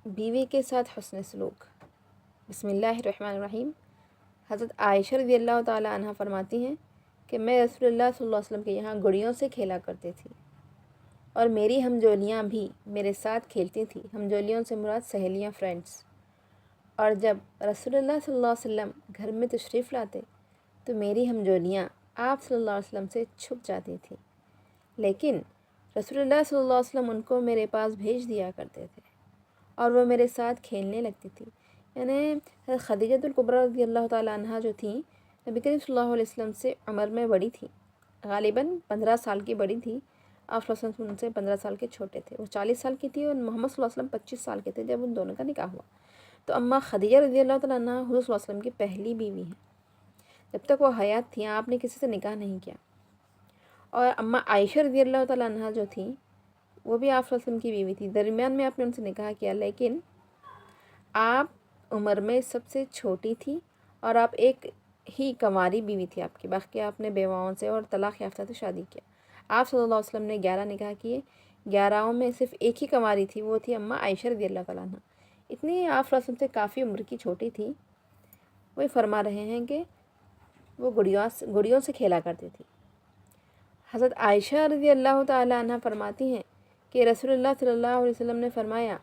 بیوی کے ساتھ حسن سلوک۔ بسم اللہ الرحمن الرحیم۔ حضرت عائشہ رضی اللہ تعالی عنہ فرماتی ہیں کہ میں رسول اللہ صلی اللہ علیہ وسلم کے یہاں گڑیوں سے کھیلا کرتی تھی اور میری ہمجولیاں بھی میرے ساتھ کھیلتی تھیں۔ ہمجولیوں سے مراد سہیلیاں، فرینڈس۔ اور جب رسول اللہ صلی اللہ علیہ وسلم گھر میں تشریف لاتے تو میری ہمجولیاں آپ صلی اللہ علیہ وسلم سے چھپ جاتی تھیں، لیکن رسول اللہ صلی اللہ علیہ وسلم ان کو میرے پاس بھیج دیا کرتے تھے اور وہ میرے ساتھ کھیلنے لگتی تھی۔ یعنی خدیجہ الکبریٰ رضی اللہ تعالیٰ عنہ جو تھیں، نبی کریم صلی اللہ علیہ وسلم سے عمر میں بڑی تھیں، غالباً 15 سال کی بڑی تھی۔ آپ صلی اللہ علیہ وسلم ان سے 15 سال کے چھوٹے تھے۔ وہ 40 سال کی تھی اور محمد صلی اللہ علیہ وسلم 25 سال کے تھے جب ان دونوں کا نکاح ہوا۔ تو اماں خدیجہ رضی اللہ تعالیٰ عنہ حضور صلی اللہ علیہ وسلم کی پہلی بیوی ہیں۔ جب تک وہ حیات تھیں آپ نے کسی سے نکاح نہیں کیا۔ اور اماں عائشہ رضی اللہ تعالیٰ عنہ جو تھیں وہ بھی آپ صلی اللہ علیہ وسلم کی بیوی تھی۔ درمیان میں آپ نے ان سے نکاح کیا، لیکن آپ عمر میں سب سے چھوٹی تھی اور آپ ایک ہی کنواری بیوی تھی آپ کی، باقی آپ نے بیواؤں سے اور طلاق یافتہ سے شادی کیا۔ آپ صلی اللہ علیہ وسلم نے 11 نکاح کیے، 11 میں صرف ایک ہی کنواری تھی، وہ تھی اماں عائشہ رضی اللہ تعالیٰ عنہ۔ اتنی آپ صلی اللہ علیہ وسلم سے کافی عمر کی چھوٹی تھی۔ وہی فرما رہے ہیں کہ وہ گڑیوں سے کھیلا کرتی تھی۔ حضرت عائشہ رضی اللہ تعالیٰ عنہ فرماتی ہیں کہ رسول اللہ صلی اللہ علیہ وسلم نے فرمایا،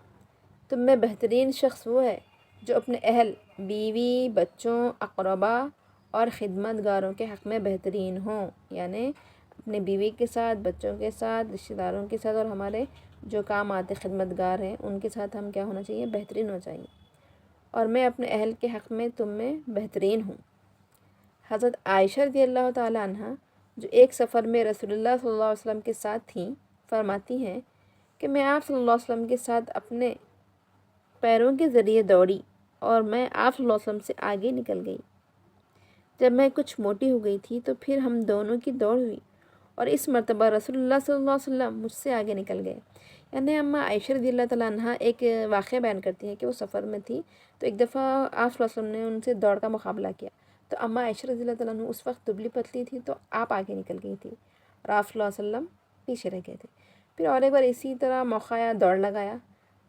تم میں بہترین شخص وہ ہے جو اپنے اہل، بیوی، بچوں، اقربا اور خدمت گاروں کے حق میں بہترین ہوں۔ یعنی اپنے بیوی کے ساتھ، بچوں کے ساتھ، رشتہ داروں کے ساتھ اور ہمارے جو کام آتے خدمت گار ہیں ان کے ساتھ ہم کیا ہونا چاہیے؟ بہترین ہونا چاہیے۔ اور میں اپنے اہل کے حق میں تم میں بہترین ہوں۔ حضرت عائشہ رضی اللہ تعالیٰ عنہ جو ایک سفر میں رسول اللہ صلی اللہ علیہ وسلم کے ساتھ تھیں، فرماتی ہیں کہ میں آپ صلی اللہ علیہ وسلم کے ساتھ اپنے پیروں کے ذریعے دوڑی اور میں آپ صلی اللہ علیہ وسلم سے آگے نکل گئی۔ جب میں کچھ موٹی ہو گئی تھی تو پھر ہم دونوں کی دوڑ ہوئی اور اس مرتبہ رسول اللہ صلی اللہ علیہ وسلم مجھ سے آگے نکل گئے۔ یعنی اماں عائشہ رضی اللہ تعالیٰ عنہ ایک واقعہ بیان کرتی ہیں کہ وہ سفر میں تھی تو ایک دفعہ آپ صلی اللہ علیہ وسلم نے ان سے دوڑ کا مقابلہ کیا، تو اماں عائشہ رضی اللہ تعالیٰ عنہ اس وقت دبلی پتلی تھی تو آپ آگے نکل گئی تھی اور آپ صلی اللہ علیہ وسلم پیچھے رہ گئے تھے۔ پھر اور ایک بار اسی طرح موقع آیا، دوڑ لگایا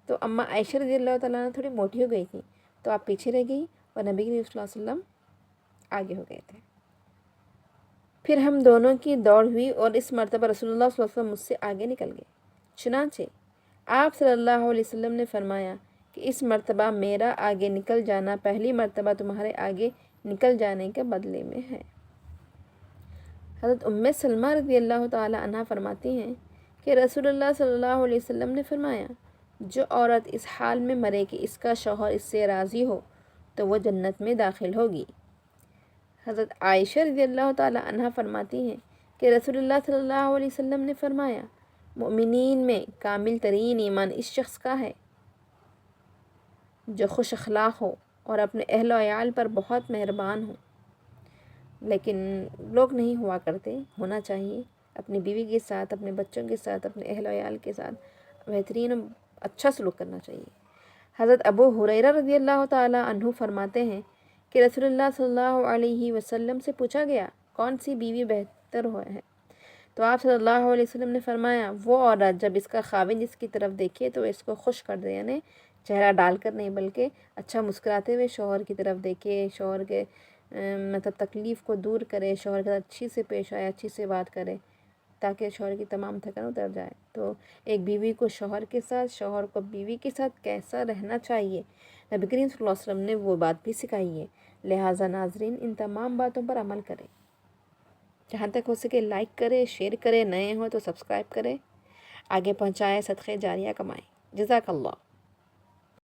تو اماں عائشہ رضی اللہ تعالیٰ عنہ تھوڑی موٹی ہو گئی تھی تو آپ پیچھے رہ گئی اور نبی کریم صلی اللہ علیہ وسلم آگے ہو گئے تھے۔ پھر ہم دونوں کی دوڑ ہوئی اور اس مرتبہ رسول اللہ صلی اللہ علیہ وسلم مجھ سے آگے نکل گئے۔ چنانچہ آپ صلی اللہ علیہ وسلم نے فرمایا کہ اس مرتبہ میرا آگے نکل جانا پہلی مرتبہ تمہارے آگے نکل جانے کے بدلے میں ہے۔ حضرت ام سلمہ رضی اللہ تعالی عنہ فرماتی ہیں کہ رسول اللہ صلی اللہ علیہ وسلم نے فرمایا، جو عورت اس حال میں مرے کہ اس کا شوہر اس سے راضی ہو تو وہ جنت میں داخل ہوگی۔ حضرت عائشہ رضی اللہ تعالی عنہ فرماتی ہیں کہ رسول اللہ صلی اللہ علیہ وسلم نے فرمایا، مؤمنین میں کامل ترین ایمان اس شخص کا ہے جو خوش اخلاق ہو اور اپنے اہل و عیال پر بہت مہربان ہو۔ لیکن لوگ نہیں ہوا کرتے، ہونا چاہیے اپنی بیوی کے ساتھ، اپنے بچوں کے ساتھ، اپنے اہل و عیال کے ساتھ بہترین و اچھا سلوک کرنا چاہیے۔ حضرت ابو ہریرہ رضی اللہ تعالی عنہ فرماتے ہیں کہ رسول اللہ صلی اللہ علیہ وسلم سے پوچھا گیا کون سی بیوی بہتر ہے، تو آپ صلی اللہ علیہ وسلم نے فرمایا، وہ عورت جب اس کا خاوند اس کی طرف دیکھے تو اس کو خوش کر دے، یعنی چہرہ ڈال کر نہیں بلکہ اچھا مسکراتے ہوئے شوہر کی طرف دیکھے، شوہر کے مطلب تکلیف کو دور کرے، شوہر کے ساتھ اچھی سے پیش آئے، اچھی سے بات کرے تاکہ شوہر کی تمام تھکن اتر جائے۔ تو ایک بیوی کو شوہر کے ساتھ، شوہر کو بیوی کے ساتھ کیسا رہنا چاہیے، نبی کریم صلی اللہ علیہ وسلم نے وہ بات بھی سکھائی ہے۔ لہٰذا ناظرین ان تمام باتوں پر عمل کریں، جہاں تک ہو سکے لائک کرے، شیئر کرے، نئے ہوں تو سبسکرائب کرے، آگے پہنچائے، صدقہ جاریہ کمائیں۔ جزاک اللہ۔